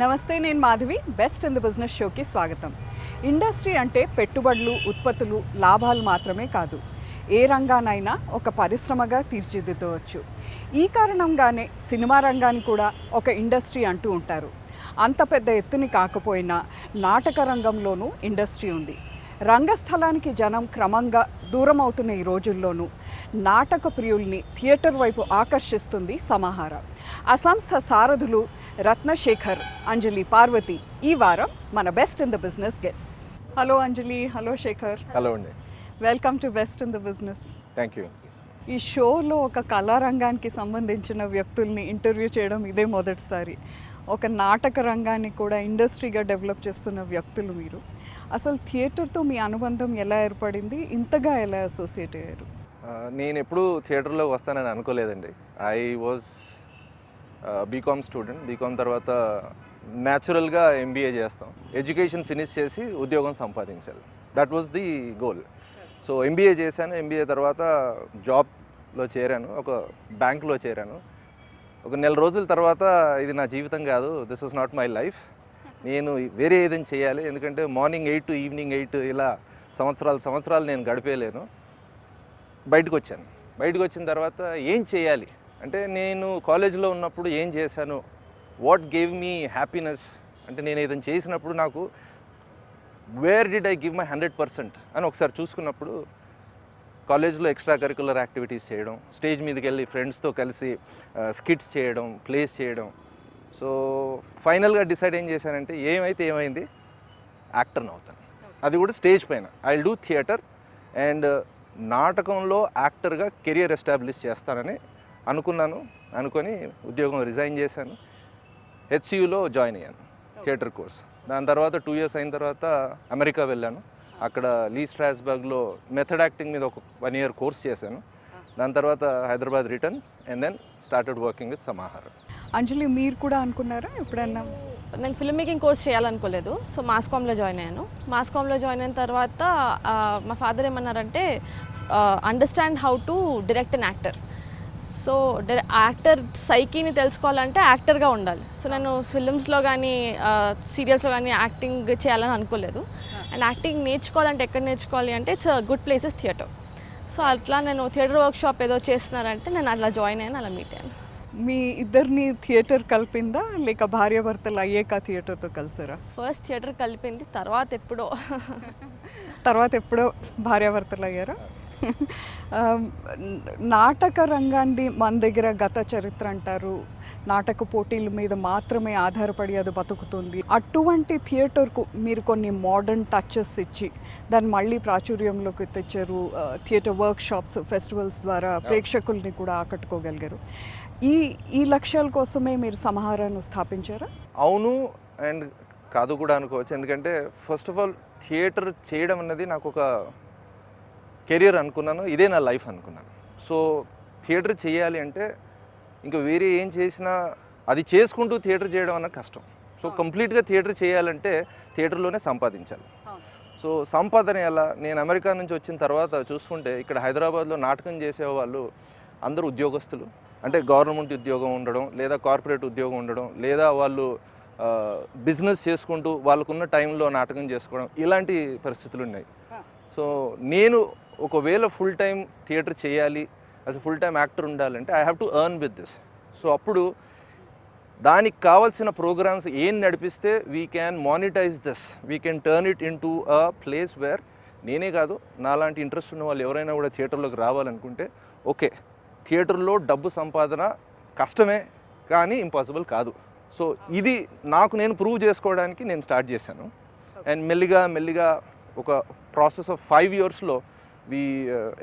నమస్తే, నేను Madhavi. Best in the business షోకి స్వాగతం. ఇండస్ట్రీ అంటే పెట్టుబడులు, ఉత్పత్తులు, లాభాలు మాత్రమే కాదు, ఏ రంగానైనా ఒక పరిశ్రమగా తీర్చిదిద్దవచ్చు. ఈ కారణంగానే సినిమా రంగాన్ని కూడా ఒక ఇండస్ట్రీ అంటూ ఉంటారు. అంత పెద్ద ఎత్తుని కాకపోయినా నాటక రంగంలోనూ ఇండస్ట్రీ ఉంది. రంగస్థలానికి జనం క్రమంగా దూరం అవుతున్న ఈ రోజుల్లోనూ నాటక ప్రియుల్ని థియేటర్ వైపు ఆకర్షిస్తుంది సమాహార. ఆ సంస్థ సారథులు రత్నశేఖర్, అంజలి, పార్వతి ఈ వారం మన best in the business guest. Hello Anjali, hello Shekhar. Hello అండి. Welcome to best in the business. Thank you. ఈ షోలో ఒక కళారంగానికి సంబంధించిన వ్యక్తుల్ని ఇంటర్వ్యూ చేయడం ఇదే మొదటిసారి. ఒక నాటక రంగాన్ని కూడా ఇండస్ట్రీగా డెవలప్ చేస్తున్న వ్యక్తులు మీరు. అసలు థియేటర్తో మీ అనుబంధం ఎలా ఏర్పడింది? ఇంతగా ఎలా అసోసియేట్ అయ్యారు? నేను ఎప్పుడు థియేటర్లో వస్తానని అనుకోలేదండి. I was BCom student. BCom తర్వాత న్యాచురల్గా ఎంబీఏ చేస్తాం. ఎడ్యుకేషన్ ఫినిష్ చేసి ఉద్యోగం సంపాదించాలి. That was the goal. So MBA చేశాను. ఎంబీఏ తర్వాత జాబ్లో చేరాను, ఒక బ్యాంక్లో చేరాను. ఒక నెల రోజుల తర్వాత ఇది నా జీవితం కాదు, this was not my life, నేను వేరే ఏదైనా చేయాలి. ఎందుకంటే మార్నింగ్ 8 to ఈవినింగ్ 8 ఇలా సంవత్సరాలు నేను గడిపేయలేను. బయటకు వచ్చాను. బయటకు వచ్చిన తర్వాత ఏం చేయాలి అంటే, నేను కాలేజీలో ఉన్నప్పుడు ఏం చేశాను, వాట్ గేవ్ మీ హ్యాపీనెస్ అంటే, నేను ఏదైనా చేసినప్పుడు నాకు where did I give my 100% అని ఒకసారి చూసుకున్నప్పుడు, కాలేజ్లో ఎక్స్ట్రా కరికులర్ యాక్టివిటీస్ చేయడం, స్టేజ్ మీదకి వెళ్ళి ఫ్రెండ్స్తో కలిసి స్కిట్స్ చేయడం, ప్లేస్ చేయడం. సో ఫైనల్గా డిసైడ్ ఏం చేశానంటే, ఏమైతే ఏమైంది, యాక్టర్ని అవుతాను. అది కూడా స్టేజ్ పైన. I will do theatre and నాటకంలో యాక్టర్గా కెరియర్ ఎస్టాబ్లిష్ చేస్తానని అనుకొని ఉద్యోగం రిజైన్ చేశాను. హెచ్సియులో జాయిన్ అయ్యాను, థియేటర్ కోర్స్. దాని తర్వాత 2 years అయిన తర్వాత అమెరికా వెళ్ళాను. అక్కడ లీ స్ట్రాస్బర్గ్లో మెథడ్ యాక్టింగ్ మీద ఒక 1 year కోర్స్ చేశాను. దాని తర్వాత Hyderabad return and then started working with Samahara. Anjali, మీరు కూడా అనుకున్నారా ఎప్పుడన్నా? నేను ఫిల్మ్ మేకింగ్ కోర్స్ చేయాలనుకోలేదు. సో మాస్కామ్లో జాయిన్ అయ్యాను. మాస్కామ్లో జాయిన్ అయిన తర్వాత మా ఫాదర్ ఏమన్నారంటే, understand how to direct an actor. So actor సైకీని తెలుసుకోవాలంటే యాక్టర్గా ఉండాలి. సో నేను ఫిల్మ్స్లో కానీ సీరియల్స్లో కానీ యాక్టింగ్ చేయాలని అనుకోలేదు. అండ్ యాక్టింగ్ నేర్చుకోవాలంటే ఎక్కడ నేర్చుకోవాలి అంటే, it's good places theatre. So అట్లా నేను థియేటర్ వర్క్షాప్ ఏదో చేస్తున్నారంటే నేను అట్లా జాయిన్ అయ్యాను, అలా మీట్ అయ్యాను. మీ ఇద్దరిని థియేటర్ కలిపిందా, లేక భార్యాభర్తలు అయ్యాక థియేటర్తో కలిసారా? ఫస్ట్ థియేటర్ కలిపింది, తర్వాత ఎప్పుడో భార్యాభర్తలు అయ్యారా? నాటక రంగాన్ని మన దగ్గర గత చరిత్ర అంటారు. నాటక పోటీల మీద మాత్రమే ఆధారపడి అది బతుకుతుంది. అటువంటి థియేటర్కు మీరు కొన్ని మోడర్న్ టచెస్ ఇచ్చి దాన్ని మళ్ళీ ప్రాచుర్యంలోకి తెచ్చారు. థియేటర్ వర్క్షాప్స్, ఫెస్టివల్స్ ద్వారా ప్రేక్షకుల్ని కూడా ఆకట్టుకోగలిగారు. ఈ లక్ష్యాల కోసమే మీరు సమాహారాన్ని స్థాపించారా? అవును అండ్ కాదు కూడా అనుకోవచ్చు. ఎందుకంటే ఫస్ట్ ఆఫ్ ఆల్ థియేటర్ చేయడం అన్నది నాకు ఒక కెరియర్ అనుకున్నాను, ఇదే నా లైఫ్ అనుకున్నాను. సో థియేటర్ చేయాలి అంటే ఇంకా వేరే ఏం చేసినా అది చేసుకుంటూ థియేటర్ చేయడం అన్న కష్టం. సో కంప్లీట్గా థియేటర్ చేయాలంటే థియేటర్లోనే సంపాదించాలి. సో సంపాదన ఎలా? నేను అమెరికా నుంచి వచ్చిన తర్వాత చూసుకుంటే, ఇక్కడ హైదరాబాద్లో నాటకం చేసేవాళ్ళు అందరూ ఉద్యోగస్తులు. అంటే గవర్నమెంట్ ఉద్యోగం ఉండడం, లేదా కార్పొరేట్ ఉద్యోగం ఉండడం, లేదా వాళ్ళు బిజినెస్ చేసుకుంటూ వాళ్ళకున్న టైంలో నాటకం చేసుకోవడం, ఇలాంటి పరిస్థితులు ఉన్నాయి. సో నేను ఒకవేళ ఫుల్ టైం థియేటర్ చేయాలి, as a full time actor ఉండాలంటే I have to earn with this. So అప్పుడు దానికి కావాల్సిన ప్రోగ్రామ్స్ ఏం నడిపిస్తే we can monetise this, we can turn it into a place where నేనే కాదు, నాలాంటి ఇంట్రెస్ట్ ఉన్న వాళ్ళు ఎవరైనా కూడా థియేటర్లోకి రావాలనుకుంటే, ఓకే థియేటర్లో డబ్బు సంపాదన కష్టమే కానీ ఇంపాసిబుల్ కాదు. సో ఇది నాకు నేను ప్రూవ్ చేసుకోవడానికి నేను స్టార్ట్ చేశాను. అండ్ మెల్లిగా ఒక ప్రాసెస్ ఆఫ్ 5 yearsలో we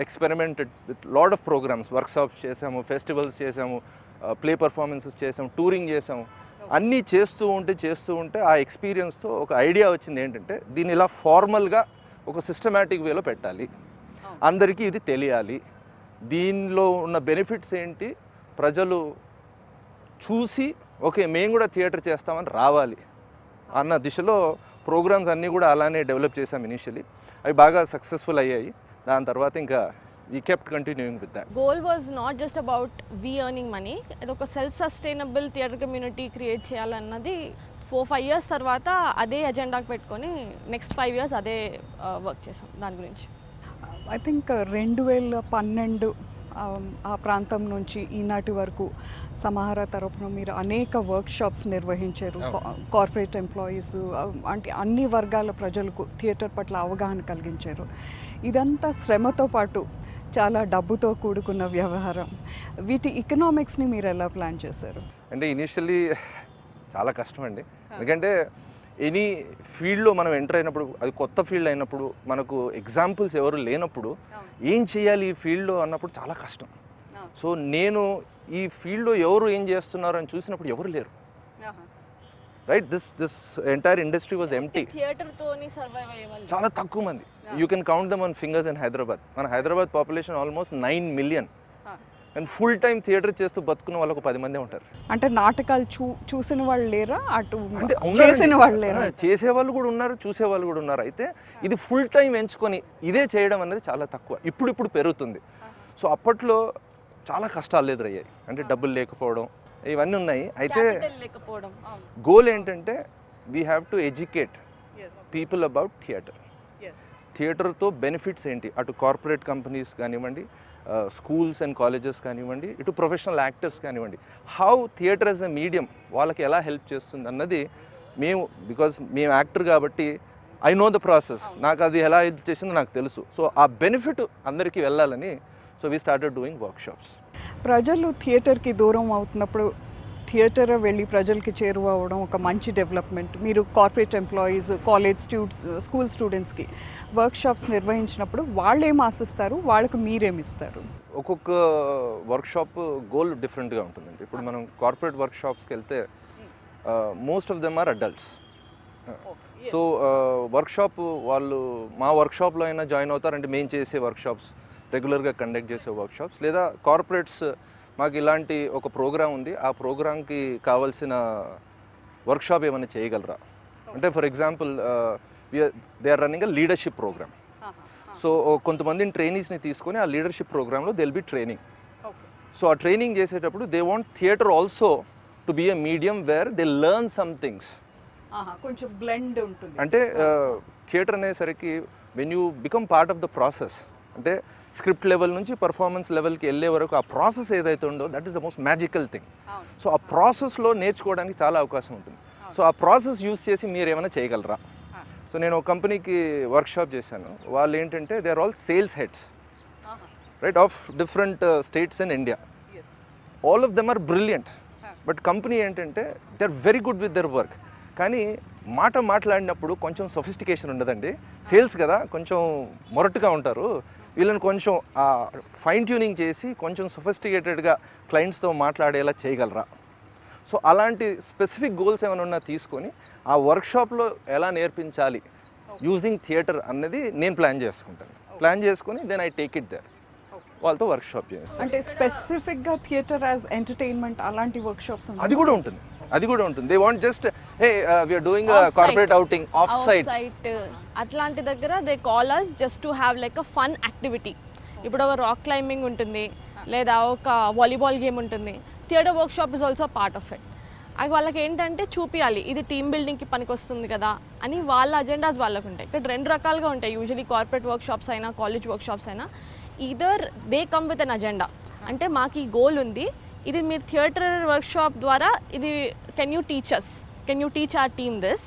experimented with lot of programmes, workshops చేసాము, ఫెస్టివల్స్ చేసాము, ప్లే పర్ఫార్మెన్సెస్ చేసాము, టూరింగ్ చేసాము. అన్నీ చేస్తూ ఉంటే ఆ ఎక్స్పీరియన్స్తో ఒక ఐడియా వచ్చింది ఏంటంటే, దీన్ని ఇలా ఫార్మల్గా ఒక సిస్టమేటిక్ వేలో పెట్టాలి, అందరికీ ఇది తెలియాలి, దీనిలో ఉన్న బెనిఫిట్స్ ఏంటి ప్రజలు చూసి ఓకే మేము కూడా థియేటర్ చేస్తామని రావాలి అన్న దిశలో ప్రోగ్రామ్స్ అన్నీ కూడా అలానే డెవలప్ చేసాం. ఇనిషియలీ అవి బాగా సక్సెస్ఫుల్ అయ్యాయి. దాని తర్వాత ఇంకా we kept continuing with that. Goal was not just about we earning money. It was a self-sustainable theatre community create cheyalannadi 4-5 years తర్వాత అదే ఎజెండాకి పెట్టుకొని నెక్స్ట్ 5 years అదే వర్క్ చేసాం దాని గురించి. ఐ థింక్ 2012 ఆ ప్రాంతం నుంచి ఈనాటి వరకు సమాహార తరపున మీరు అనేక వర్క్షాప్స్ నిర్వహించారు. కార్పొరేట్ ఎంప్లాయీస్ అంటే అన్ని వర్గాల ప్రజలకు థియేటర్ పట్ల అవగాహన కలిగించారు. ఇదంతా శ్రమతో పాటు చాలా డబ్బుతో కూడుకున్న వ్యవహారం. వీటి ఎకనామిక్స్ని మీరు ఎలా ప్లాన్ చేశారు? అంటే ఇనిషియల్లీ చాలా కష్టం అండి. ఎందుకంటే ఎనీ ఫీల్డ్లో మనం ఎంటర్ అయినప్పుడు, అది కొత్త ఫీల్డ్ అయినప్పుడు, మనకు ఎగ్జాంపుల్స్ ఎవరు లేనప్పుడు ఏం చేయాలి ఈ ఫీల్డ్లో అన్నప్పుడు చాలా కష్టం. సో నేను ఈ ఫీల్డ్లో ఎవరు ఏం చేస్తున్నారు అని చూసినప్పుడు ఎవరు లేరు. Right, this entire industry was empty. థియేటర్తోని సర్వైవ్ అయ్యేవాళ్ళు చాలా తక్కువ మంది. You can count them on fingers in Hyderabad. మన Hyderabad population almost 9 million. And full time theatre చేస్తూ బతుకున్న వాళ్ళకు 10 మందే ఉంటారు. అంటే నాటకాలు చూసిన వాళ్ళు లేరా? అటు అంటే చేసిన వాళ్ళు లేరా? చేసేవాళ్ళు కూడా ఉన్నారు, చూసేవాళ్ళు కూడా ఉన్నారు. అయితే ఇది ఫుల్ టైం ఎంచుకొని ఇదే చేయడం అనేది చాలా తక్కువ. ఇప్పుడు పెరుగుతుంది. సో అప్పట్లో చాలా కష్టాలు ఎదురయ్యాయి. అంటే డబ్బులు లేకపోవడం ఇవన్నీ ఉన్నాయి. అయితే లేకపోవడం. గోల్ ఏంటంటే we have to educate people about theatre. థియేటర్తో బెనిఫిట్స్ ఏంటి, అటు కార్పొరేట్ కంపెనీస్ కానివ్వండి, స్కూల్స్ అండ్ కాలేజెస్ కానివ్వండి, ఇటు ప్రొఫెషనల్ యాక్టర్స్ కానివ్వండి, how theatre as a medium వాళ్ళకి ఎలా హెల్ప్ చేస్తుంది అన్నది మేము యాక్టర్ కాబట్టి ఐ నో ద ప్రాసెస్. నాకు అది ఎలా హెల్ప్ చేసిందో నాకు తెలుసు. సో ఆ బెనిఫిట్ అందరికీ వెళ్ళాలని so we started doing workshops. ప్రజలు థియేటర్కి దూరం అవుతున్నప్పుడు థియేటర్ వెళ్ళి ప్రజలకి చేరువ అవ్వడం ఒక మంచి డెవలప్మెంట్. మీరు కార్పొరేట్ ఎంప్లాయీస్, కాలేజ్ స్కూల్ స్టూడెంట్స్కి వర్క్షాప్స్ నిర్వహించినప్పుడు వాళ్ళు ఏం ఆశిస్తారు, వాళ్ళకు మీరేమిస్తారు? ఒక్కొక్క వర్క్షాప్ గోల్ డిఫరెంట్గా ఉంటుందండి. ఇప్పుడు మనం కార్పొరేట్ వర్క్షాప్స్కి వెళ్తే most of them are adults. So workshop వాళ్ళు మా వర్క్షాప్లో అయినా జాయిన్ అవుతారంటే మేము చేసే వర్క్షాప్స్, రెగ్యులర్గా కండక్ట్ చేసే వర్క్షాప్స్, లేదా కార్పొరేట్స్ మాకు ఇలాంటి ఒక ప్రోగ్రామ్ ఉంది, ఆ ప్రోగ్రామ్కి కావాల్సిన వర్క్షాప్ ఏమైనా చేయగలరా అంటే, for example they are running a leadership programme. So కొంతమందిని ట్రైనీస్ని తీసుకొని ఆ లీడర్షిప్ ప్రోగ్రాంలో they will be training. So ఆ ట్రైనింగ్ చేసేటప్పుడు they want theatre also to be a medium where they learn some things. కొంచెం బ్లెండ్ ఉంటుంది. అంటే థియేటర్ అనేసరికి when you become part of the process, అంటే స్క్రిప్ట్ లెవెల్ నుంచి performance లెవెల్కి వెళ్ళే వరకు ఆ ప్రాసెస్ ఏదైతే ఉందో that is the most magical thing. So ఆ ప్రాసెస్లో నేర్చుకోవడానికి చాలా అవకాశం ఉంటుంది. సో ఆ ప్రాసెస్ యూస్ చేసి మీరు ఏమైనా చేయగలరా? సో నేను ఒక కంపెనీకి వర్క్షాప్ చేశాను. వాళ్ళు ఏంటంటే they are all sales heads, right, of different states in India. All of them are brilliant. But company ఏంటంటే they are very good with their work, కానీ మాట్లాడినప్పుడు కొంచెం సొఫిస్టికేషన్ ఉండదండి. సేల్స్ కదా, కొంచెం మొరటుగా ఉంటారు. వీళ్ళని కొంచెం ఫైన్ ట్యూనింగ్ చేసి కొంచెం సొఫిస్టికేటెడ్గా క్లయింట్స్తో మాట్లాడేలా చేయగలరా? సో అలాంటి స్పెసిఫిక్ గోల్స్ ఏమైనా ఉన్నా తీసుకొని ఆ వర్క్షాప్లో ఎలా నేర్పించాలి యూజింగ్ థియేటర్ అన్నది నేను ప్లాన్ చేసుకుంటాను. ప్లాన్ చేసుకొని then I take it there, వాళ్ళతో వర్క్షాప్ చేస్తాను. అంటే స్పెసిఫిక్గా థియేటర్ యాజ్ ఎంటర్టైన్మెంట్ అలాంటి వర్క్షాప్స్ అది కూడా ఉంటుంది. They want just hey we are doing corporate outing off site అట్లాంటి దగ్గర they call us just to have like a fun activity. ఇప్పుడు ఒక రాక్ క్లైంబింగ్ ఉంటుంది, లేదా ఒక వాలీబాల్ గేమ్ ఉంటుంది. Theatre workshop is also part of it. అది వాళ్ళకి ఏంటంటే చూపించాలి ఇది టీమ్ బిల్డింగ్కి పనికి వస్తుంది కదా అని వాళ్ళ అజెండాస్ వాళ్ళకు ఉంటాయి. ఇక్కడ 2 రకాలుగా ఉంటాయి యూజువలీ కార్పొరేట్ వర్క్షాప్స్ అయినా కాలేజ్ వర్క్షాప్స్ అయినా. Either they come with an agenda, అంటే మాకు ఈ గోల్ ఉంది, ఇది మీరు థియేటర్ వర్క్షాప్ ద్వారా ఇది can you teach our team this,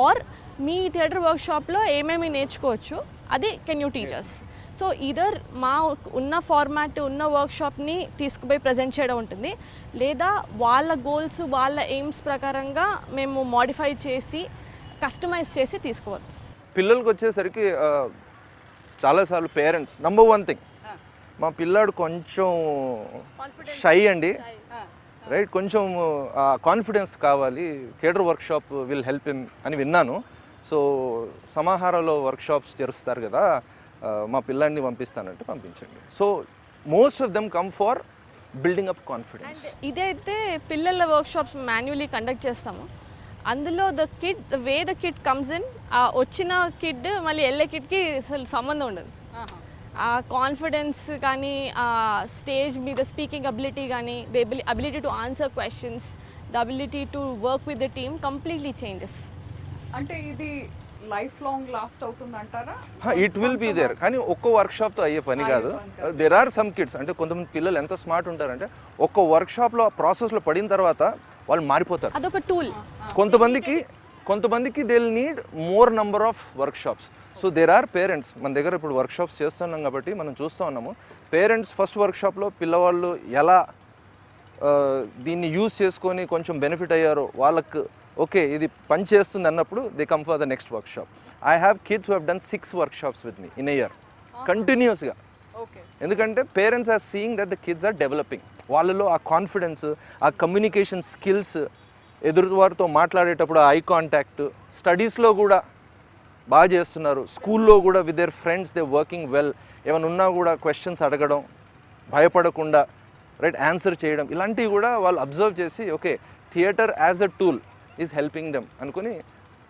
or మీ థియేటర్ వర్క్షాప్లో ఏమేమి నేర్చుకోవచ్చు అది can you teachers. So either మా ఉన్న ఫార్మాట్ ఉన్న వర్క్షాప్ని తీసుకుపోయి ప్రజెంట్ చేయడం ఉంటుంది, లేదా వాళ్ళ గోల్స్ వాళ్ళ ఎయిమ్స్ ప్రకారంగా మేము మోడిఫై చేసి కస్టమైజ్ చేసి తీసుకోవాలి. పిల్లలకి వచ్చేసరికి చాలాసార్లు పేరెంట్స్ నంబర్ 1 థింగ్, మా పిల్లాడు కొంచెం షై అండి, రైట్, కొంచెం కాన్ఫిడెన్స్ కావాలి, theatre workshop will help him అని విన్నాను. సో సమాహారంలో వర్క్షాప్స్ చేరుస్తారు కదా, మా పిల్లాడిని పంపిస్తానంటే పంపించండి. So most of them come for building up confidence. ఇదైతే పిల్లల వర్క్షాప్స్ మాన్యువల్లీ కండక్ట్ చేస్తాము. అందులో ద కిడ్ కమ్స్ ఇన్, వచ్చిన కిడ్ మళ్ళీ వెళ్ళే కిడ్కి అసలు సంబంధం ఉండదు. ఆ కాన్ఫిడెన్స్ కానీ, ఆ స్టేజ్ మీద స్పీకింగ్ అబిలిటీ కానీ, the ability to answer questions, the ability to work with the team completely changes. అంటే ఇది లైఫ్ లాంగ్ లాస్ట్ అవుతుంది అంటారా? ఇట్ విల్ బీ దేర్, కానీ ఒక్క వర్క్షాప్తో అయ్యే పని కాదు. దెర్ ఆర్ సమ్ కిడ్స్, అంటే కొంతమంది పిల్లలు ఎంత స్మార్ట్ ఉంటారంటే ఒక్క వర్క్షాప్లో ప్రాసెస్లో పడిన తర్వాత వాళ్ళు మారిపోతారు. అదొక టూల్. కొంతమందికి they will need more number of workshops. So there are parents, మన దగ్గర ఇప్పుడు వర్క్షాప్స్ చేస్తున్నాం కాబట్టి మనం చూస్తూ ఉన్నాము. పేరెంట్స్ ఫస్ట్ వర్క్షాప్లో పిల్లవాళ్ళు ఎలా దీన్ని యూజ్ చేసుకొని కొంచెం బెనిఫిట్ అయ్యారో, వాళ్ళకు ఓకే ఇది పని చేస్తుంది అన్నప్పుడు they come for the next workshop. I have kids who have done 6 workshops with me in a year కంటిన్యూస్గా. ఎందుకంటే parents are seeing that the kids are developing. వాళ్ళలో ఆ కాన్ఫిడెన్స్, ఆ కమ్యూనికేషన్ స్కిల్స్, ఎదురువారితో మాట్లాడేటప్పుడు ఐ కాంటాక్ట్, స్టడీస్లో కూడా బాగా చేస్తున్నారు. స్కూల్లో కూడా with their friends they working well. ఏమైనా ఉన్నా కూడా క్వశ్చన్స్ అడగడం, భయపడకుండా రైట్ ఆన్సర్ చేయడం, ఇలాంటివి కూడా వాళ్ళు అబ్జర్వ్ చేసి okay theatre as a tool is helping them అనుకుని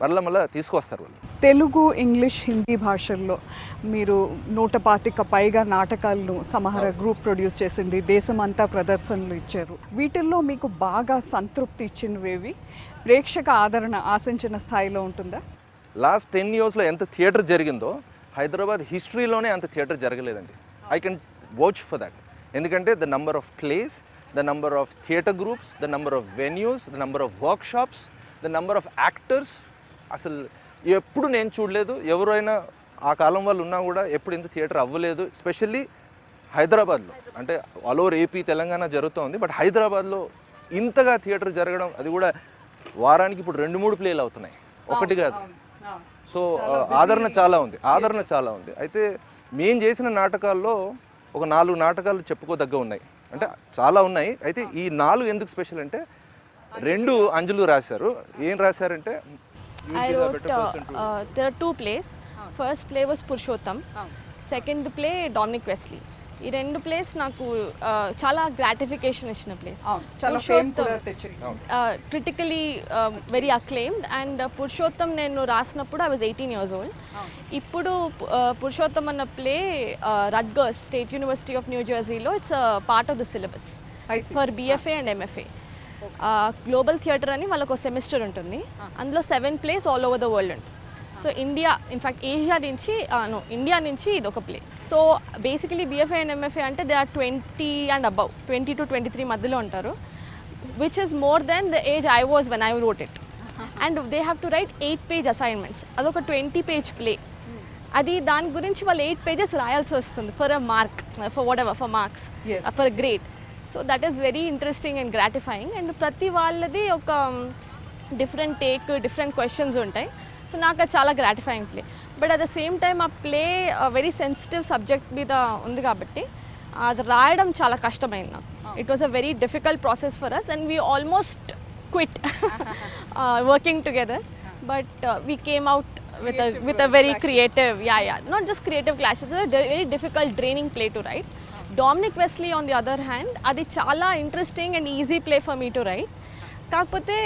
మళ్ళీ తీసుకొస్తారు వాళ్ళు. తెలుగు, ఇంగ్లీష్, హిందీ భాషల్లో మీరు 125 పైగా నాటకాలను సమాహార గ్రూప్ ప్రొడ్యూస్ చేసింది, దేశమంతా ప్రదర్శనలు ఇచ్చారు. వీటిల్లో మీకు బాగా సంతృప్తి ఇచ్చినవేవి? ప్రేక్షక ఆదరణ ఆశించిన స్థాయిలో ఉంటుందా? లాస్ట్ 10 yearsలో ఎంత థియేటర్ జరిగిందో హైదరాబాద్ హిస్టరీలోనే అంత థియేటర్ జరగలేదండి. I can watch for that. ఎందుకంటే the number of plays, the number of theatre groups, the number of venues, the number of workshops, the number of actors, అసలు ఎప్పుడు నేను చూడలేదు. ఎవరైనా ఆ కాలం వాళ్ళు ఉన్నా కూడా ఎప్పుడు ఇంత థియేటర్ అవ్వలేదు. ఎస్పెషల్లీ హైదరాబాద్లో, అంటే ఆల్ ఓవర్ ఏపీ, తెలంగాణ జరుగుతూ బట్ హైదరాబాద్లో ఇంతగా థియేటర్ జరగడం, అది కూడా వారానికి ఇప్పుడు 2-3 ప్లేలు అవుతున్నాయి, ఒకటి కాదు. సో ఆదరణ చాలా ఉంది. అయితే మేము చేసిన నాటకాల్లో ఒక 4 నాటకాలు చెప్పుకోదగ్గ ఉన్నాయి, అంటే చాలా ఉన్నాయి. అయితే ఈ 4 ఎందుకు స్పెషల్ అంటే 2 అంజలు రాశారు. ఏం రాశారంటే I wrote, there are 2 plays. First play was Purushottam. Second play Dominic Wesley. ఈ 2 plays నాకు చాలా గ్రాటిఫికేషన్ ఇచ్చిన place. Critically very acclaimed. And Purushottam నేను రాసినప్పుడు I was 18 years old. ఇప్పుడు పురుషోత్తం అన్న play Rutgers State University of New జెర్సీలో it's part of the syllabus for BFA and MFA. Global theatre అని వాళ్ళకు ఒక సెమిస్టర్ ఉంటుంది. అందులో 7 plays all over the world ఉంటుంది. సో ఇండియా, ఇన్ఫ్యాక్ట్ ఏషియా నుంచి ఇండియా నుంచి ఇది ఒక play. So basically BFA and MFA అంటే they are 20 and above, 20 to 23 మధ్యలో ఉంటారు, which is more than the age I was when I wrote it. And they have to right 8-page assignments. అదొక 20-page play. అది దాని గురించి వాళ్ళు 8 pages రాయాల్సి వస్తుంది for a mark, for whatever, for marks, for grade. So that is very interesting and gratifying. And ప్రతి వాళ్ళది ఒక డిఫరెంట్ టేక్, డిఫరెంట్ క్వశ్చన్స్ ఉంటాయి. సో నాకు అది చాలా gratifying play. But at the same time ఆ ప్లే వెరీ సెన్సిటివ్ సబ్జెక్ట్ మీద ఉంది కాబట్టి అది రాయడం చాలా కష్టమైంది నాకు. It was a very difficult process for us and we almost quit working together. But we came out with a very creative, not just creative clash, it's a very difficult, draining play to write. Dominic Wesley on the other hand, అది చాలా interesting and easy play for me to right. కాకపోతే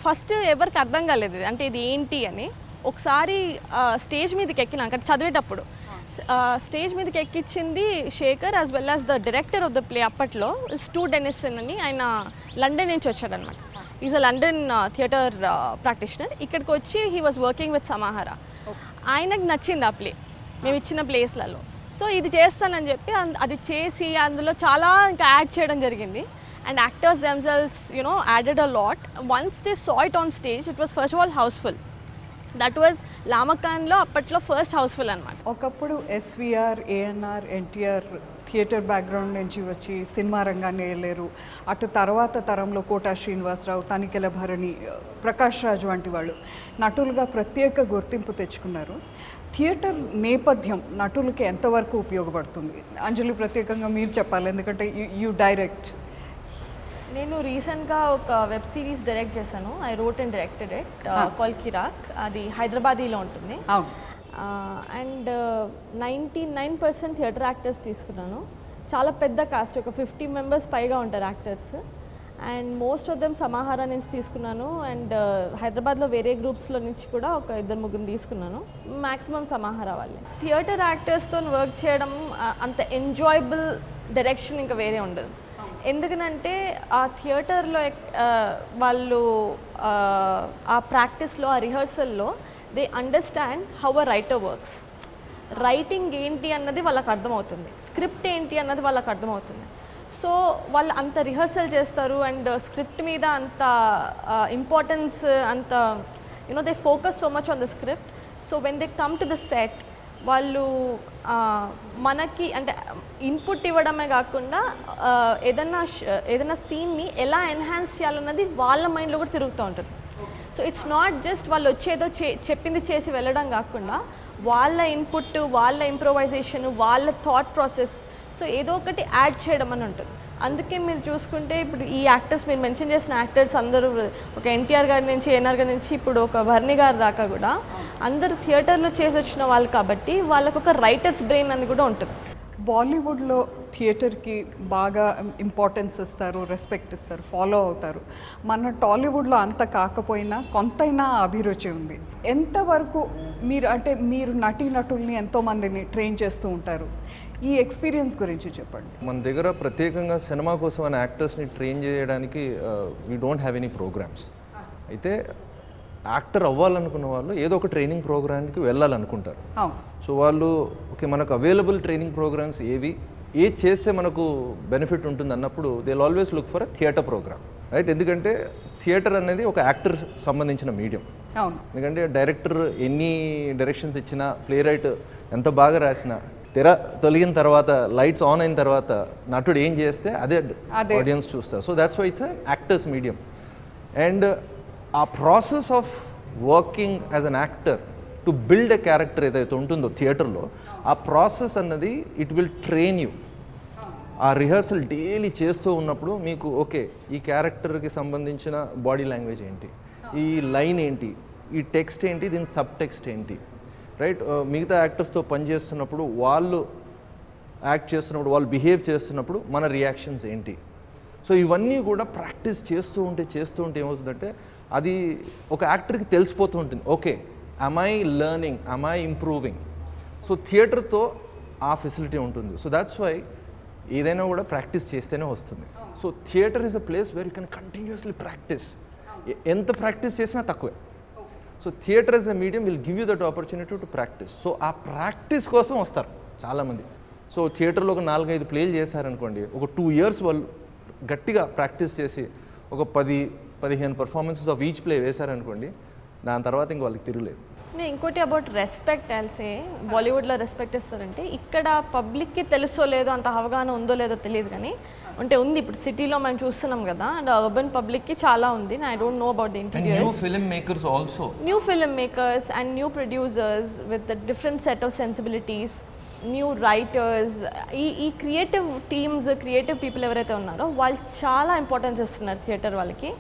first ఎవరికి అర్థం కాలేదు అంటే ఇది ఏంటి అని. ఒకసారి స్టేజ్ మీదకి ఎక్కినాక చదివేటప్పుడు స్టేజ్ మీదకి ఎక్కించింది Shekhar as well as the director of the play. అప్పట్లో స్టూ డెనిసన్ అని, ఆయన లండన్ నుంచి వచ్చాడనమాట. Is a London theatre practitioner. ఇక్కడికి వచ్చి he was working with Samahara. ఆయనకు నచ్చింది ఆ ప్లే మేము ఇచ్చిన ప్లేస్లలో. సో ఇది చేస్తానని చెప్పి అది చేసి అందులో చాలా ఇంకా యాడ్ చేయడం జరిగింది. And actors themselves added a lot. Once they saw it on stage, it was first of all house full. That was లామకాన్లో అప్పట్లో ఫస్ట్ హౌస్ఫుల్ అనమాట. ఒకప్పుడు SVR, ANR, NTR theatre background నుంచి వచ్చి సినిమా రంగాన్ని వెళ్ళారు. అటు తర్వాత తరంలో కోటా శ్రీనివాసరావు, తనికెల భరణి, ప్రకాష్ రాజ్ వంటి వాళ్ళు నటులుగా ప్రత్యేక గుర్తింపు తెచ్చుకున్నారు. థియేటర్ నేపథ్యం నటులకి ఎంతవరకు ఉపయోగపడుతుంది? అంజలి, ప్రత్యేకంగా మీరు చెప్పాలి, ఎందుకంటే యూ డైరెక్ట్. నేను రీసెంట్గా ఒక వెబ్ సిరీస్ డైరెక్ట్ చేశాను. I wrote and directed it, call Kirrak. అది హైదరాబాదీలో ఉంటుంది. అండ్ 99% థియేటర్ యాక్టర్స్ తీసుకున్నాను. చాలా పెద్ద కాస్ట్, ఒక 50 members పైగా ఉంటారు actors. And most of them Samahara నుంచి తీసుకున్నాను. అండ్ హైదరాబాద్లో వేరే గ్రూప్స్లో నుంచి కూడా ఒక 2-3 తీసుకున్నాను. మ్యాక్సిమం సమాహార వాళ్ళే. థియేటర్ యాక్టర్స్తో వర్క్ చేయడం అంత ఎంజాయబుల్ డైరెక్షన్ ఇంకా వేరే ఉండదు. ఎందుకనంటే ఆ థియేటర్లో వాళ్ళు ఆ ప్రాక్టీస్లో ఆ రిహర్సల్లో they understand how a writer works. Writing ఏంటి అన్నది వాళ్ళకి అర్థమవుతుంది, స్క్రిప్ట్ ఏంటి అన్నది వాళ్ళకి అర్థమవుతుంది. సో వాళ్ళు అంత రిహర్సల్ చేస్తారు అండ్ స్క్రిప్ట్ మీద అంత ఇంపార్టెన్స్, అంత they focus so much on the script. So when they come to the set వాళ్ళు మనకి అంటే ఇన్పుట్ ఇవ్వడమే కాకుండా ఏదైనా సీన్ని ఎలా ఎన్హాన్స్ చేయాలన్నది వాళ్ళ మైండ్లో కూడా తిరుగుతూ ఉంటుంది. సో ఇట్స్ నాట్ జస్ట్ వాళ్ళు వచ్చేదో చెప్పింది చేసి వెళ్ళడం కాకుండా వాళ్ళ ఇన్పుట్, వాళ్ళ ఇంప్రొవైజేషన్, వాళ్ళ థాట్ ప్రాసెస్, సో ఏదో ఒకటి యాడ్ చేయడం అని ఉంటుంది. అందుకే మీరు చూసుకుంటే ఇప్పుడు ఈ యాక్టర్స్, మీరు మెన్షన్ చేసిన యాక్టర్స్ అందరూ ఒక ఎన్టీఆర్ గారి నుంచి, ఎన్ఆర్ గారి నుంచి ఇప్పుడు ఒక భరణి గారి దాకా కూడా అందరూ థియేటర్లో చేసి వచ్చిన వాళ్ళు కాబట్టి వాళ్ళకు ఒక రైటర్స్ బ్రెయిన్ అని కూడా ఉంటుంది. బాలీవుడ్లో థియేటర్కి బాగా ఇంపార్టెన్స్ ఇస్తారు, రెస్పెక్ట్ ఇస్తారు, ఫాలో అవుతారు. మన టాలీవుడ్లో అంత కాకపోయినా కొంతైనా అభిరుచి ఉంది. ఎంతవరకు మీరు నటీనటుల్ని ఎంతోమందిని ట్రైన్ చేస్తూ ఉంటారు, ఈ ఎక్స్పీరియన్స్ గురించి చెప్పండి. మన దగ్గర ప్రత్యేకంగా సినిమా కోసం అనే యాక్టర్స్ని ట్రైన్ చేయడానికి we don't have any programmes. అయితే యాక్టర్ అవ్వాలనుకున్న వాళ్ళు ఏదో ఒక ట్రైనింగ్ ప్రోగ్రామ్కి వెళ్ళాలనుకుంటారు. సో వాళ్ళు ఓకే మనకు అవైలబుల్ ట్రైనింగ్ ప్రోగ్రామ్స్ ఏది చేస్తే మనకు బెనిఫిట్ ఉంటుంది అన్నప్పుడు they will always look for a theatre programme, right? ఎందుకంటే థియేటర్ అనేది ఒక యాక్టర్ సంబంధించిన మీడియం. ఎందుకంటే డైరెక్టర్ ఎన్ని డైరెక్షన్స్ ఇచ్చినా, ప్లే రైట్ ఎంత బాగా రాసినా, తెర తొలగిన తర్వాత, లైట్స్ ఆన్ అయిన తర్వాత నటుడు ఏం చేస్తే అదే ఆడియన్స్ చూస్తారు. So that's why it's actors medium. And ఆ process of working as an actor to build a character ఏదైతే ఉంటుందో థియేటర్లో, ఆ ప్రాసెస్ అన్నది ఇట్ విల్ ట్రైన్ యూ. ఆ రిహర్సల్ డైలీ చేస్తూ ఉన్నప్పుడు మీకు ఓకే ఈ క్యారెక్టర్కి సంబంధించిన బాడీ లాంగ్వేజ్ ఏంటి, ఈ లైన్ ఏంటి, ఈ టెక్స్ట్ ఏంటి, దీని సబ్ టెక్స్ట్ ఏంటి, రైట్? మిగతా యాక్టర్స్తో పనిచేస్తున్నప్పుడు వాళ్ళు యాక్ట్ చేస్తున్నప్పుడు, వాళ్ళు బిహేవ్ చేస్తున్నప్పుడు మన రియాక్షన్స్ ఏంటి. సో ఇవన్నీ కూడా ప్రాక్టీస్ చేస్తూ ఉంటే ఏమవుతుందంటే అది ఒక యాక్టర్కి తెలిసిపోతూ ఉంటుంది. Okay, am I learning, am I improving? So థియేటర్తో ఆ ఫెసిలిటీ ఉంటుంది. సో దాట్స్ వై ఏదైనా కూడా ప్రాక్టీస్ చేస్తేనే వస్తుంది. So theatre is a place where you can continuously practice. ఎంత ప్రాక్టీస్ చేసినా తక్కువే. So theatre as a medium will give you that opportunity to practice. So ఆ ప్రాక్టీస్ కోసం వస్తారు చాలామంది. సో థియేటర్లో ఒక 4-5 ప్లేలు చేశారనుకోండి, ఒక 2 years వాళ్ళు గట్టిగా ప్రాక్టీస్ చేసి ఒక 10-15 పర్ఫార్మెన్సెస్ ఆఫ్ ఈచ్ ప్లే వేశారనుకోండి, దాని తర్వాత ఇంక వాళ్ళకి తిరగలేదు. నేను ఇంకోటి అబౌట్ రెస్పెక్ట్ అల్సే, బాలీవుడ్లో రెస్పెక్ట్ ఇస్తారంటే ఇక్కడ పబ్లిక్కి తెలుసో లేదో, అంత అవగాహన ఉందో లేదో తెలియదు కానీ అంటే ఉంది. ఇప్పుడు సిటీలో మేము చూస్తున్నాం కదా, అండ్ అర్బన్ పబ్లిక్కి చాలా ఉంది. I don't know about the interiors. New film makers also, new film makers and new producers with the different set of sensibilities, new writers, ఈ క్రియేటివ్ టీమ్స్, క్రియేటివ్ పీపుల్ ఎవరైతే ఉన్నారో వాళ్ళు చాలా ఇంపార్టెన్స్ ఇస్తున్నారు theatre వాళ్ళకి.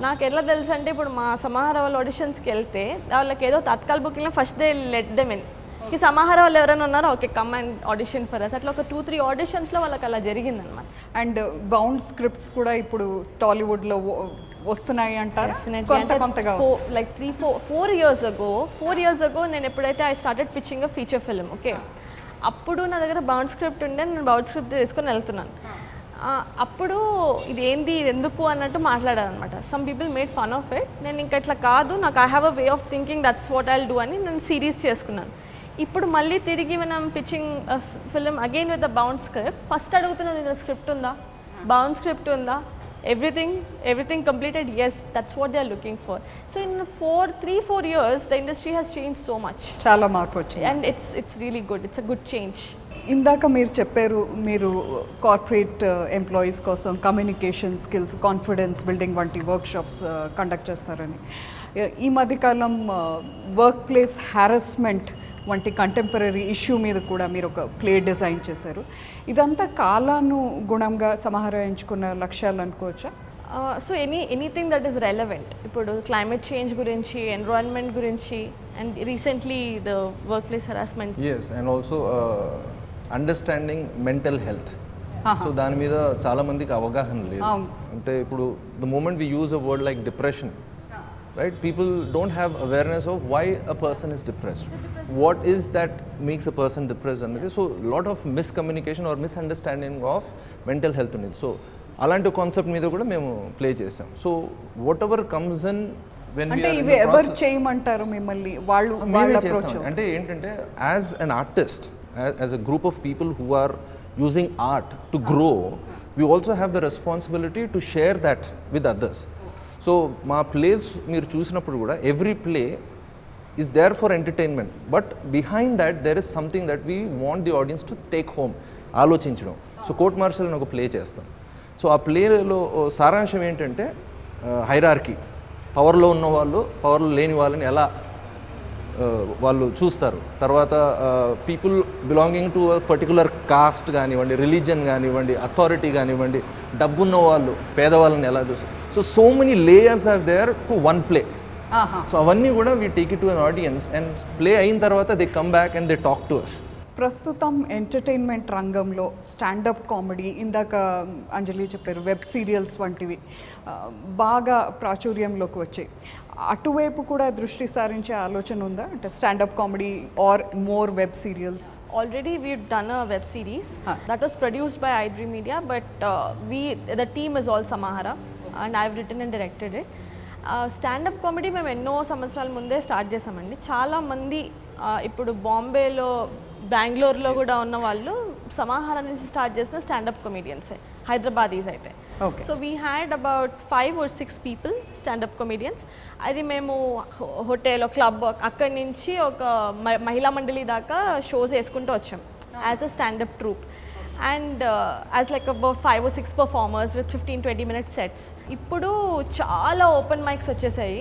నాకు ఎలా తెలుసు అంటే ఇప్పుడు మా సమాహార వాళ్ళ ఆడిషన్స్కి వెళ్తే వాళ్ళకి ఏదో తత్కాల్ బుకింగ్లో first they let them in. ఈ సమాహార వాళ్ళు ఎవరైనా ఉన్నారో okay come and audition for us, అట్లా ఒక 2-3 ఆడిషన్స్లో వాళ్ళకి అలా జరిగిందనమాట. అండ్ బౌండ్ స్క్రిప్ట్స్ కూడా ఇప్పుడు టాలీవుడ్లో వస్తున్నాయి అంటారు. లైక్ 3-4 years ago నేను ఎప్పుడైతే I started pitching a feature film, okay, అప్పుడు నా దగ్గర బౌండ్ స్క్రిప్ట్ ఉండే, నేను బౌండ్ స్క్రిప్ట్ తీసుకొని వెళ్తున్నాను. అప్పుడు ఇది ఏంది, ఇది ఎందుకు అన్నట్టు మాట్లాడారనమాట. Some people made fun of it. నేను ఇంకా ఇట్లా కాదు, నాకు I have a way of thinking, that's what I'll do అని నేను సీరీస్ చేసుకున్నాను. ఇప్పుడు మళ్ళీ తిరిగి మనం pitching film again with the bound script, first అడుగుతున్నాను ఇది స్క్రిప్ట్ ఉందా, బౌండ్ స్క్రిప్ట్ ఉందా, everything completed, yes, that's what they are looking for. So in 3-4 years the industry has changed so much, చాలా మార్పు వచ్చింది, and it's really good, it's a good change. ఇందాక మీరు చెప్పారు మీరు కార్పొరేట్ ఎంప్లాయీస్ కోసం కమ్యూనికేషన్ స్కిల్స్, కాన్ఫిడెన్స్ బిల్డింగ్ వంటి workshops conduct చేస్తారని. ఈ మధ్యకాలం వర్క్ ప్లేస్ హ్యారస్మెంట్ వంటి కంటెంపరీ ఇష్యూ మీద కూడా మీరు ఒక ప్లే డిజైన్ చేశారు. ఇదంతా కాలానుగుణంగా సమాహరించుకున్న లక్ష్యాలు అనుకోవచ్చా? So anything that is relevant, ఇప్పుడు క్లైమేట్ చేంజ్ గురించి, ఎన్విరాన్మెంట్ గురించి, and recently the work place harassment. Yes, and also understanding mental health. So దాని మీద చాలా మందికి అవగాహన లేదు. అంటే ఇప్పుడు the moment we use a word like depression, right? People don't have awareness of why a person is depressed. What is that makes a person depressed? So lot of miscommunication or misunderstanding of mental health. So అలాంటి concept మీద కూడా మేము play చేసాం. So what ever comes in when అంటే ఇవి ఎవరు చేయమంటారు మిమ్మల్ని? వాళ్ళు వాళ్ళ అప్రోచ్ అంటే ఏంటంటే as an artist, as a group of people who are using art to grow, we also have the responsibility to share that with others. So మా ప్లేస్ మీరు చూసినప్పుడు కూడా every play is there for entertainment, but behind that there is something that we want the audience to take home, ఆలోచించడం. So court martial అని ఒక play చేస్తాం. So ఆ ప్లేలో సారాంశం ఏంటంటే హైరార్కీ, పవర్లో ఉన్న వాళ్ళు పవర్లో లేని వాళ్ళని ఎలా వాళ్ళు చూస్తారు, తర్వాత people belonging to particular caste కానివ్వండి, రిలీజన్ కానివ్వండి, అథారిటీ కానివ్వండి, డబ్బున్న వాళ్ళు పేదవాళ్ళని ఎలా చూస్తారు. So many layers are there to one play. So అవన్నీ కూడా we take it to an audience and play అయిన తర్వాత they come back and they talk to us. ప్రస్తుతం ఎంటర్టైన్మెంట్ రంగంలో స్టాండప్ కామెడీ, ఇందాక అంజలి చెప్పారు వెబ్ సీరియల్స్ వంటివి బాగా ప్రాచుర్యంలోకి వచ్చాయి. అటువైపు కూడా దృష్టి సారించే ఆలోచన ఉందా? అంటే standup comedy or more web serials? Already we've done a web series that was produced by iDream Media, but the team is all Samahara and I've written and directed it. Standup comedy మేము ఎన్నో సంవత్సరాల ముందే start చేసామండి. చాలామంది ఇప్పుడు బాంబేలో, బెంగళూరులో కూడా ఉన్న వాళ్ళు సమాహార నుంచి స్టార్ట్ చేసిన స్టాండప్ కమెడియన్సే, హైదరాబాదీస్ అయితే. So we had about 5 or 6 people standup comedians. అది మేము హోటల్, క్లబ్, అక్కడి నుంచి ఒక మహిళా మండలి దాకా షోస్ వేసుకుంటూ వచ్చాం as a standup troupe. And as like about 5 or 6 performers with 15-20 minute సెట్స్. ఇప్పుడు చాలా ఓపెన్ మైక్స్ వచ్చేసాయి,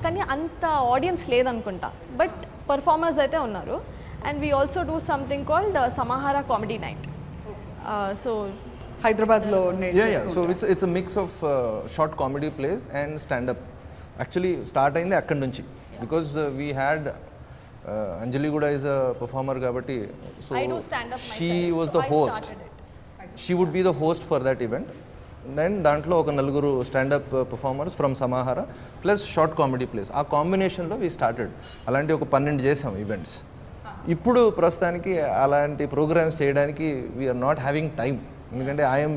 కానీ అంత ఆడియన్స్ లేదనుకుంటా, బట్ పర్ఫార్మర్స్ అయితే ఉన్నారు. And we also do something called Samahara comedy night. So హైదరాబాద్లో so it's a mix of short comedy plays and standup. Actually start అయింది అక్కడి నుంచి, బికాజ్ వీ హ్యాడ్ అంజలి కూడా ఈజ్ అ పర్ఫార్మర్ కాబట్టి, so she was the host, she would be the host for that event. Then దాంట్లో ఒక 4 standup performers from Samahara plus short comedy plays, ఆ కాంబినేషన్లో we started. అలాంటి ఒక 12 చేసాం ఈవెంట్స్. ఇప్పుడు ప్రస్తుతానికి అలాంటి ప్రోగ్రామ్స్ చేయడానికి వీఆర్ నాట్ హ్యావింగ్ టైమ్, ఎందుకంటే I'm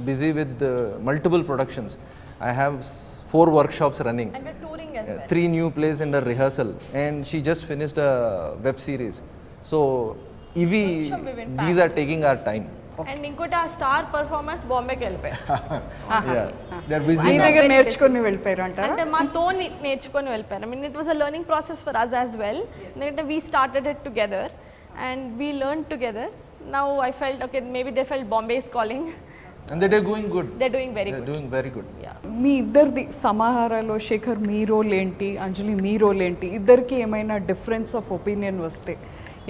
busy with multiple productions. I have 4 workshops running, 3 new plays in the rehearsal, and she just finished a web series. So these are taking our time. And ఇంకోటి, ఆ star performers బాంబేకి వెళ్ళిపోయారు. మీ దగ్గర నేర్చుకుని వెళ్ళిపోయారు అంటారా? అంటే మాతో నేర్చుకొని వెళ్ళిపోయారు. I mean it was a learning process for us as well, ఎందుకంటే we started it together and we learn together. Now I felt okay, maybe they felt Bombay is calling. And they're doing good. They're doing very good. They're doing very good. Yeah. మీ ఇద్దరిది సమాహారలో శేఖర్ మీ role ఏంటి, అంజలి మీ role ఏంటి? ఇద్దరికి ఏమైనా difference of opinion వస్తే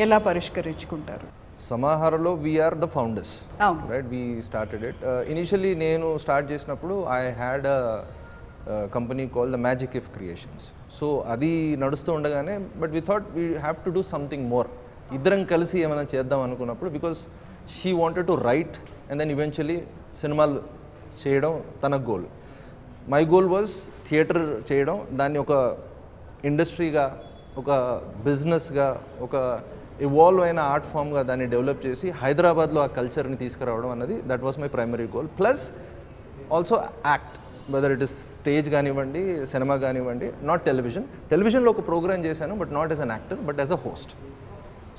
ఎలా పరిష్కరించుకుంటారు? సమాహారలో we are the founders, అవును, right? We started it. Initially నేను స్టార్ట్ చేసినప్పుడు I had a company call the magic if creations. So అది నడుస్తూ ఉండగానే, but we thought we have to do something more. ఇద్దరం కలిసి ఏమైనా చేద్దాం అనుకున్నప్పుడు, because she wanted to write and then eventually సినిమాలు చేయడం తన గోల్. మై గోల్ వాజ్ థియేటర్ చేయడం, దాన్ని ఒక ఇండస్ట్రీగా, ఒక బిజినెస్గా, ఒక ఇవాల్వ్ అయిన ఆర్ట్ ఫామ్గా దాన్ని డెవలప్ చేసి హైదరాబాద్లో ఆ కల్చర్ని తీసుకురావడం అన్నది, that was my primary goal. Plus also act, whether it is stage కానివ్వండి, సినిమా కానివ్వండి, నాట్ టెలివిజన్. టెలివిజన్లో ఒక ప్రోగ్రామ్ చేశాను, but not as an actor, but as a host.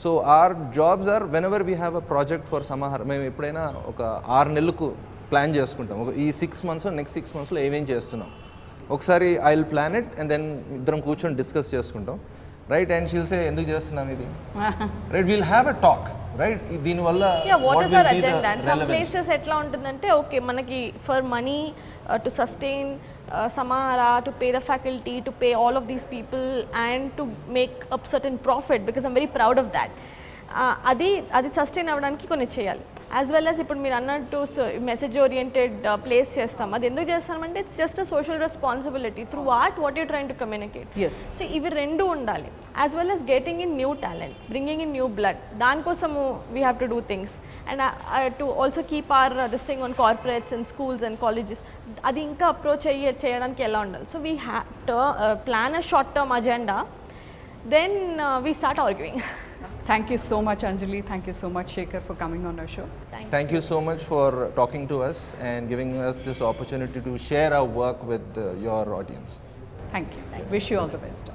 So our jobs are whenever we have a project for Samahara, మేము ఎప్పుడైనా ఒక 6 నెలలకు plan చేసుకుంటాం, ఒక ఈ 6 months నెక్స్ట్ 6 monthsలో ఏమేం చేస్తున్నాం. ఒకసారి I will plan it and then ఇద్దరం కూర్చొని డిస్కస్ చేసుకుంటాం, రైట్? అండ్ షీల్ సే ఎందుకు చేస్తున్నాం ఇది, right? Will have a talk, right? దీనివల్ల what is our agenda. And some places ఎట్లా ఉంటుందంటే, ఓకే మనకి for money to sustain Samahara, to pay the faculty, to pay all of these people and to make a certain profit, because I'm very proud of that. అది sustain అవ్వడానికి కొన్ని చేయాలి. As well as ఇప్పుడు మీరు అన్నట్టు message oriented place చేస్తాం. అది ఎందుకు చేస్తామంటే, it's just a social responsibility through art what you train to communicate. So ఇవి రెండు ఉండాలి. As well as getting in new talent, bringing in new blood. దానికోసము we have to do things and to also keep our this thing on corporates and schools and colleges. అది ఇంకా approach చేయడానికి ఎలా ఉండాలి. So we have to plan a short term agenda, then we start arguing. Thank you so much, Anjali. Thank you so much, Shekhar, for coming on our show. Thank you so much for talking to us and giving us this opportunity to share our work with your audience. Thank you. Wish you all the best.